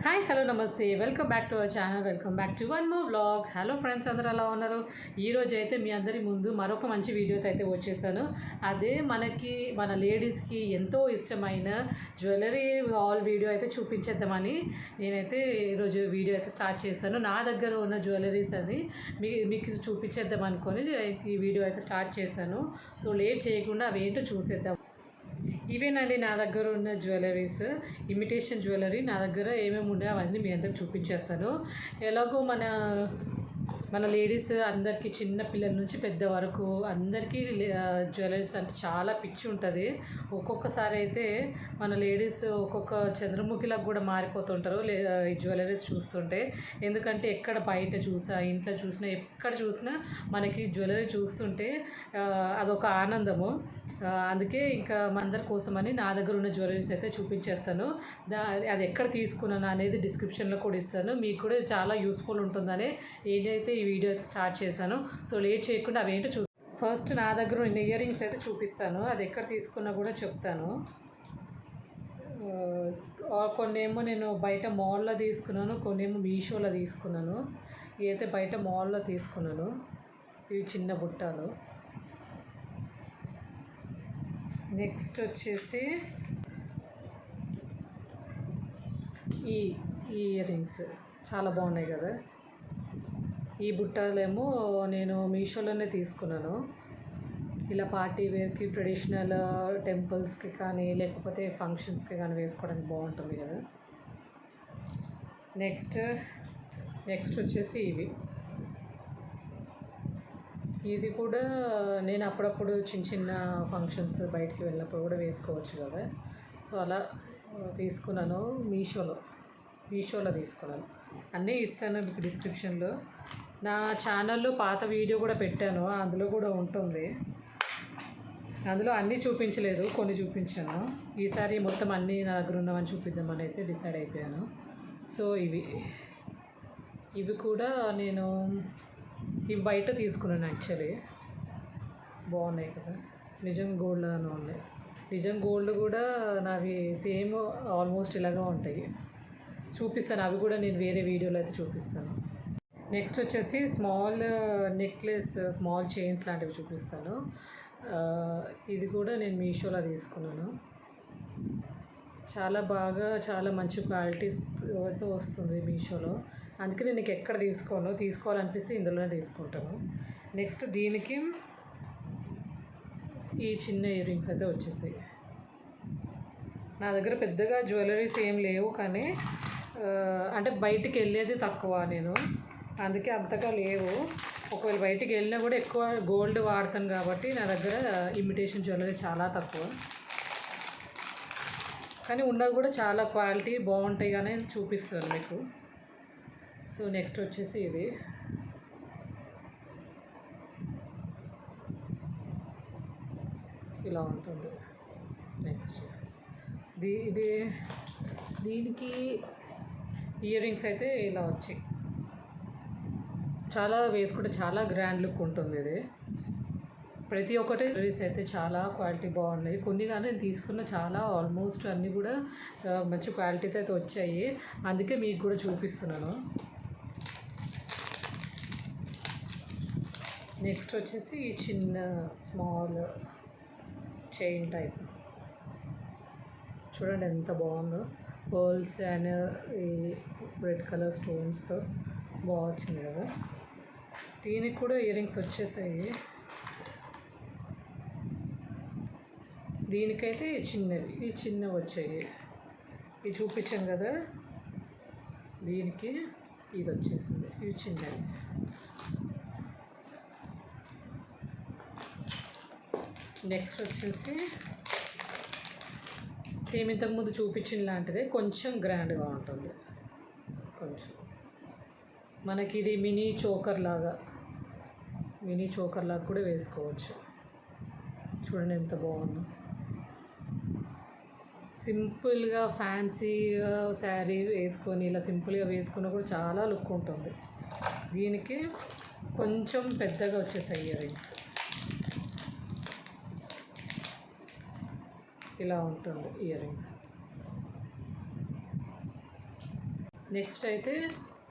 Hi hello నమస్తే welcome back to our channel. Welcome back to one more vlog. Hello friends, అందరూ ఎలా ఉన్నారు? ఈరోజు అయితే మీ అందరి ముందు మరొక మంచి వీడియోతో అయితే వచ్చేసాను. అదే మన లేడీస్కి ఎంతో ఇష్టమైన జ్యువెలరీ ఆల్ వీడియో అయితే చూపించేద్దామని నేనైతే ఈరోజు వీడియో అయితే స్టార్ట్ చేశాను. నా దగ్గర ఉన్న జ్యువెలరీస్ అని మీకు చూపించేద్దాం అనుకొని ఈ వీడియో అయితే స్టార్ట్ చేశాను. సో లేట్ చేయకుండా అవి ఏంటో చూసేద్దాం. ఇవేనండి నా దగ్గర ఉన్న జ్యువెలరీస్, ఇమిటేషన్ జ్యువెలరీ. నా దగ్గర ఏమేమి ఉన్నాయో అవన్నీ మీ అందరికి చూపించేస్తాను. ఎలాగో మన లేడీస్ అందరికీ, చిన్న పిల్లల నుంచి పెద్ద వరకు అందరికీ జ్యువెలరీస్ అంటే చాలా పిచ్చి ఉంటుంది. ఒక్కొక్కసారి అయితే మన లేడీస్ ఒక్కొక్క చంద్రముఖిలాగా కూడా మారిపోతుంటారు ఈ జ్యువెలరీస్ చూస్తుంటే. ఎందుకంటే ఎక్కడ బయట చూసా, ఇంట్లో చూసినా, ఎక్కడ చూసినా మనకి జ్యువెలరీ చూస్తుంటే అదొక ఆనందము. అందుకే ఇంకా అందరి కోసమని నా దగ్గర ఉన్న జ్యువెలరీస్ అయితే చూపించేస్తాను. అది ఎక్కడ తీసుకున్నాను అనేది డిస్క్రిప్షన్లో కూడా ఇస్తాను. మీకు కూడా చాలా యూస్ఫుల్ ఉంటుందని ఏదైతే ఈ వీడియో అయితే స్టార్ట్ చేశాను. సో లేట్ చేయకుండా అవేంటో ఫస్ట్ నా దగ్గర ఉన్న ఇయర్ రింగ్స్ అయితే చూపిస్తాను. అది ఎక్కడ తీసుకున్నా కూడా చెప్తాను. కొన్నేమో నేను బయట మాల్లో తీసుకున్నాను, కొన్నేమో మీషోలో తీసుకున్నాను. ఇవైతే బయట మాల్లో తీసుకున్నాను. ఇవి చిన్న బుట్టాలు. నెక్స్ట్ వచ్చేసి ఈ ఇయర్ రింగ్స్ చాలా బాగున్నాయి కదా. ఈ బుట్టాలేమో నేను మీషోలోనే తీసుకున్నాను. ఇలా పార్టీ వేర్కి, ట్రెడిషనల్ టెంపుల్స్కి కానీ లేకపోతే ఫంక్షన్స్కి కానీ వేసుకోవడానికి బాగుంటుంది కదా. నెక్స్ట్ వచ్చేసి ఇది కూడా నేను అప్పుడప్పుడు చిన్న ఫంక్షన్స్ బయటికి వెళ్ళినప్పుడు కూడా వేసుకోవచ్చు కదా. సో అలా తీసుకున్నాను. మీషోలో తీసుకున్నాను. అన్నీ ఇస్తాను మీకు డిస్క్రిప్షన్లో. నా ఛానల్లో పాత వీడియో కూడా పెట్టాను, అందులో కూడా ఉంటుంది. అందులో అన్నీ చూపించలేదు, కొన్ని చూపించాను. ఈసారి మొత్తం అన్నీ నా దగ్గర ఉన్నవని చూపిద్దామని అయితే డిసైడ్ అయిపోయాను. సో ఇవి కూడా నేను ఇవి బయట తీసుకున్నాను. యాక్చువల్లీ బాగున్నాయి కదా, నిజం గోల్డ్ అని ఉన్నాయి. నిజం గోల్డ్ కూడా నావి సేమ్ ఆల్మోస్ట్ ఇలాగా ఉంటాయి. చూపిస్తాను, అవి కూడా నేను వేరే వీడియోలో అయితే చూపిస్తాను. నెక్స్ట్ వచ్చేసి స్మాల్ నెక్లెస్, స్మాల్ చైన్స్ లాంటివి చూపిస్తాను. ఇది కూడా నేను మీషోలో తీసుకున్నాను. చాలా మంచి క్వాలిటీతో వస్తుంది మీషోలో. అందుకే నేను ఎక్కడ తీసుకోవాలనిపిస్తే ఇందులోనే తీసుకుంటాను. నెక్స్ట్ దీనికి ఈ చిన్న ఇయర్ రింగ్స్ అయితే వచ్చేసాయి. నా దగ్గర పెద్దగా జ్యువెలరీస్ ఏం లేవు, కానీ అంటే బయటికి వెళ్ళేది తక్కువ నేను, అందుకే అంతగా లేవు. ఒకవేళ బయటికి వెళ్ళినా కూడా ఎక్కువ గోల్డ్ వాడతాను కాబట్టి నా దగ్గర ఇమిటేషన్ జ్యువెలరీ చాలా తక్కువ. కానీ ఉన్నది కూడా చాలా క్వాలిటీ బాగుంటాయి కానీ చూపిస్తాను మీకు. సో నెక్స్ట్ వచ్చేసి ఇది ఇలా ఉంటుంది. నెక్స్ట్ దీనికి ఇయర్ రింగ్స్ అయితే ఇలా వచ్చాయి. చాలా వేసుకుంటే చాలా గ్రాండ్ లుక్ ఉంటుంది. ఇది ప్రతి ఒక్కటి జ్యువెలరీస్ అయితే చాలా క్వాలిటీ బాగున్నాయి. కొన్ని కానీ నేను తీసుకున్న చాలా ఆల్మోస్ట్ అన్నీ కూడా మంచి క్వాలిటీతో అయితే వచ్చాయి. అందుకే మీకు కూడా చూపిస్తున్నాను. నెక్స్ట్ వచ్చేసి ఈ చిన్న స్మాల్ చైన్ టైప్ చూడండి ఎంత బాగుందో. పర్ల్స్ అండ్ ఈ రెడ్ కలర్ స్టోన్స్తో బాగా వచ్చింది కదా. దీనికి కూడా ఇయర్ రింగ్స్ వచ్చేసాయి. దీనికైతే చిన్నవి వచ్చాయి. ఇవి చూపించాం కదా, దీనికి ఇది వచ్చేసింది. ఇవి చిన్నవి. నెక్స్ట్ వచ్చేసి సేమ్ ఇంతకుముందు చూపించిన లాంటిదే, కొంచెం గ్రాండ్గా ఉంటుంది. కొంచెం మనకి ఇది మినీ చోకర్ లాగా కూడా వేసుకోవచ్చు. చూడండి ఎంత బాగుందో. సింపుల్గా ఫ్యాన్సీగా శారీ వేసుకొని ఇలా సింపుల్గా వేసుకున్నా కూడా చాలా లుక్ ఉంటుంది. దీనికి కొంచెం పెద్దగా వచ్చేసాయి ఇయర్ రింగ్స్. ఇలా ఉంటుంది ఇయర్ రింగ్స్. నెక్స్ట్ అయితే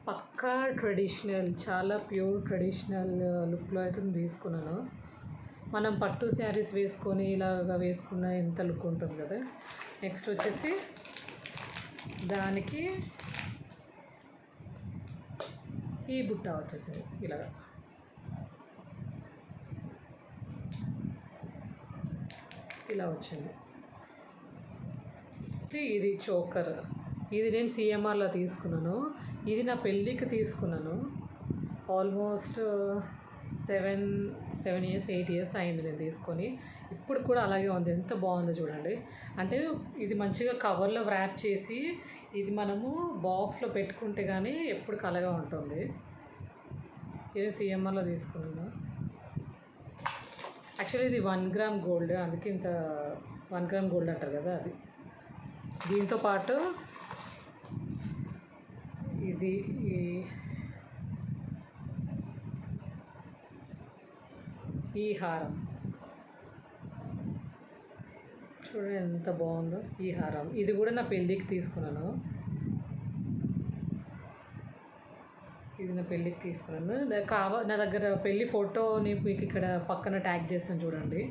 పక్కా ట్రెడిషనల్, చాలా ప్యూర్ ట్రెడిషనల్ లుక్లో అయితే తీసుకున్నాను. మనం పట్టు శారీస్ వేసుకొని ఇలాగా వేసుకున్న ఎంత లుక్ ఉంటుంది కదా. నెక్స్ట్ వచ్చేసి దానికి ఈ బుట్ట వచ్చేసింది ఇలాగా. ఇలా వచ్చింది. ఇది చోకర్. ఇది నేను సిఎంఆర్లో తీసుకున్నాను. ఇది నా పెళ్ళికి తీసుకున్నాను. ఆల్మోస్ట్ 7 ఇయర్స్ 8 ఇయర్స్ అయింది నేను తీసుకొని. ఇప్పుడు కూడా అలాగే ఉంది. ఎంత బాగుందో చూడండి. అంటే ఇది మంచిగా కవర్లో ర్యాప్ చేసి ఇది మనము బాక్స్లో పెట్టుకుంటే కానీ ఎప్పుడు కలగా ఉంటుంది. ఇది సిఎంఆర్లో తీసుకున్నాను. యాక్చువల్లీ ఇది 1 గ్రామ్ గోల్డ్, అందుకే ఇంత 1 గ్రామ్ గోల్డ్ అంటారు కదా అది. దీంతో పాటు ఇది ఈ హారం చూడండి ఎంత బాగుందో. ఈ హారం ఇది కూడా నా పెళ్ళికి తీసుకున్నాను. ఇది నా పెళ్ళికి తీసుకున్నాను. నా దగ్గర పెళ్ళి ఫోటోని మీకు ఇక్కడ పక్కన ట్యాగ్ చేస్తాను చూడండి,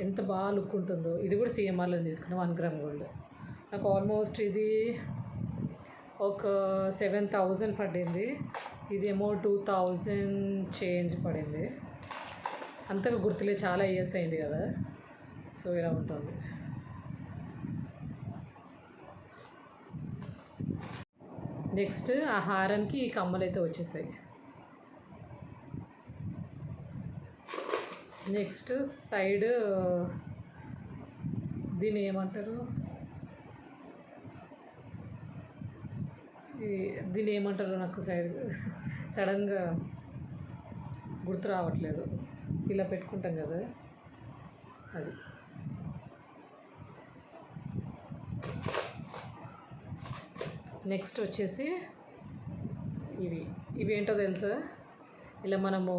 ఎంత బాగా లుక్ ఉంటుందో. ఇది కూడా సిఎంఆర్లో తీసుకున్నాను. 1 గ్రామ్ గోల్డ్. నాకు ఆల్మోస్ట్ ఇది ఒక 7,000 పడింది. ఇదేమో 2,000 చేంజ్ పడింది. అంతగా గుర్తులే, చాలా ఇయర్స్ అయింది కదా. సో ఇలా ఉంటుంది. నెక్స్ట్ ఆ హారానికి ఈ కమ్మలు అయితే వచ్చేసాయి. నెక్స్ట్ సైడ్ దీన్ని ఏమంటారు, దీన్ని ఏమంటారు నాకు సడన్గా గుర్తు రావట్లేదు. ఇలా పెట్టుకుంటాం కదా అది. నెక్స్ట్ వచ్చేసి ఇవి ఏంటో తెలుసా, ఇలా మనము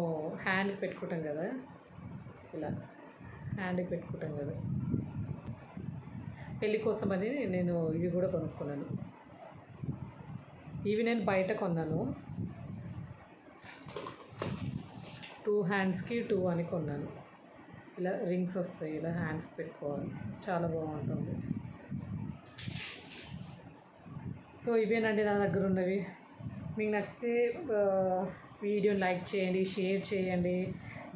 హ్యాండ్కి పెట్టుకుంటాం కదా, ఇలా హ్యాండ్కి పెట్టుకుంటాం కదా. పెళ్ళి కోసమని నేను ఇవి కూడా కొనుక్కున్నాను. ఇవి నేను బయట కొన్నాను. 2 హ్యాండ్స్కి 2 అని కొన్నాను. ఇలా రింగ్స్ వస్తాయి, ఇలా హ్యాండ్స్కి పెట్టుకోవాలి, చాలా బాగుంటుంది. సో ఇవేనండి నా దగ్గర ఉన్నవి. మీకు నచ్చితే వీడియోని లైక్ చేయండి, షేర్ చేయండి.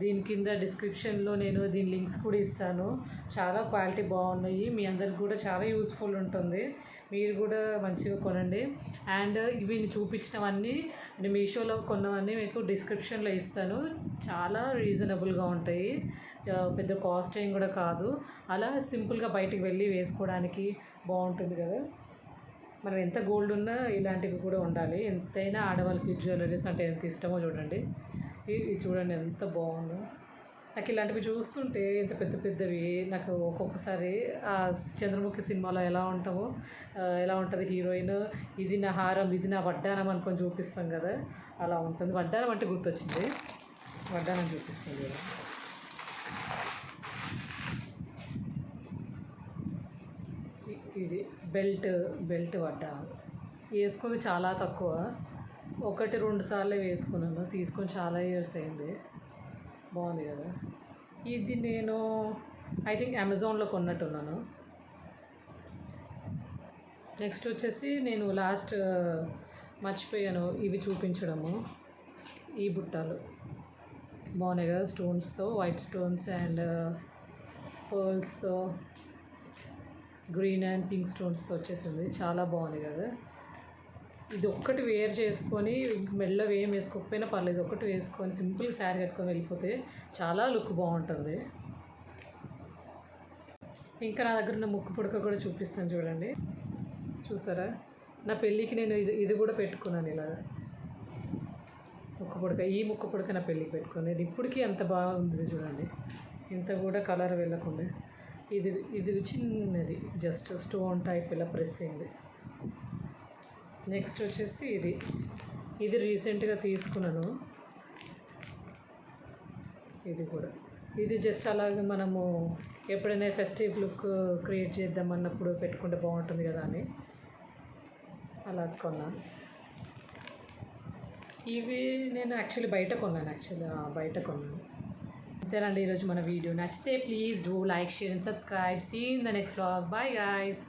దీని కింద డిస్క్రిప్షన్లో నేను దీని లింక్స్ కూడా ఇస్తాను. చాలా క్వాలిటీ బాగున్నాయి, మీ అందరికి కూడా చాలా యూస్ఫుల్ ఉంటుంది. మీరు కూడా మంచిగా కొనండి. అండ్ ఇవి చూపించినవన్నీ నేను మీషోలో కొన్నవన్నీ మీకు డిస్క్రిప్షన్లో ఇస్తాను. చాలా రీజనబుల్గా ఉంటాయి, పెద్ద కాస్ట్ ఏం కూడా కాదు. అలా సింపుల్గా బయటికి వెళ్ళి వేసుకోవడానికి బాగుంటుంది కదా. మనం ఎంత గోల్డ్ ఉన్నా ఇలాంటివి కూడా ఉండాలి. ఎంతైనా ఆడవాళ్ళకి జ్యువెలరీస్ అంటే ఎంత ఇష్టమో చూడండి. ఇది చూడండి ఎంత బాగుందో. నాకు ఇలాంటివి చూస్తుంటే ఇంత పెద్ద పెద్దవి నాకు ఒక్కొక్కసారి ఆ చంద్రముఖి సినిమాలో ఎలా ఉంటుంది హీరోయిన్, ఇది నా హారం, ఇది నా వడ్డానం అనుకొని చూపిస్తాం కదా, అలా ఉంటుంది. వడ్డానం అంటే గుర్తొచ్చింది, వడ్డానం చూపిస్తుంది కదా. ఇది బెల్ట్ వడ్డానం. వేసుకుంది చాలా తక్కువ, 1-2 సార్లే వేసుకున్నాను. తీసుకొని చాలా ఇయర్స్ అయింది. బాగుంది కదా. ఇది నేను ఐ థింక్ అమెజాన్లో కొన్నట్టున్నాను. నెక్స్ట్ వచ్చేసి నేను లాస్ట్ మర్చిపోయాను ఇవి చూపించడము. ఈ బుట్టాలు బాగున్నాయి కదా, స్టోన్స్తో, వైట్ స్టోన్స్ అండ్ పర్ల్స్తో, గ్రీన్ అండ్ పింక్ స్టోన్స్తో వచ్చేసింది. చాలా బాగుంది కదా. ఇది ఒక్కటి వేర్ చేసుకొని మెల్ల ఏం వేసుకోకపోయినా పర్లేదు, ఒకటి వేసుకొని సింపుల్ శారీ కట్టుకొని వెళ్ళిపోతే చాలా లుక్ బాగుంటుంది. ఇంకా నా దగ్గర ఉన్న ముక్కు పుడక కూడా చూపిస్తాను చూడండి. చూసారా, నా పెళ్ళికి నేను ఇది కూడా పెట్టుకున్నాను. ఇలా ముక్కు పుడక, ఈ ముక్కు పుడక నా పెళ్ళికి పెట్టుకున్నాను. ఇప్పటికీ ఎంత బాగుంది చూడండి, ఇంత కూడా కలర్ వెళ్ళకుండా. ఇది చిన్నది, జస్ట్ స్టోన్ టైప్ ఇలా ప్రెస్ అయింది. నెక్స్ట్ వచ్చేసి ఇది రీసెంట్గా తీసుకున్నాను. ఇది జస్ట్ అలాగే మనము ఎప్పుడైనా ఫెస్టివ్ లుక్ క్రియేట్ చేద్దామన్నప్పుడు పెట్టుకుంటే బాగుంటుంది కదా అని అలా కొన్నాను. ఇవి నేను యాక్చువల్లీ బయట కొన్నాను అంతేనండి ఈరోజు మన వీడియో నచ్చితే please do like share and subscribe see in the next vlog bye guys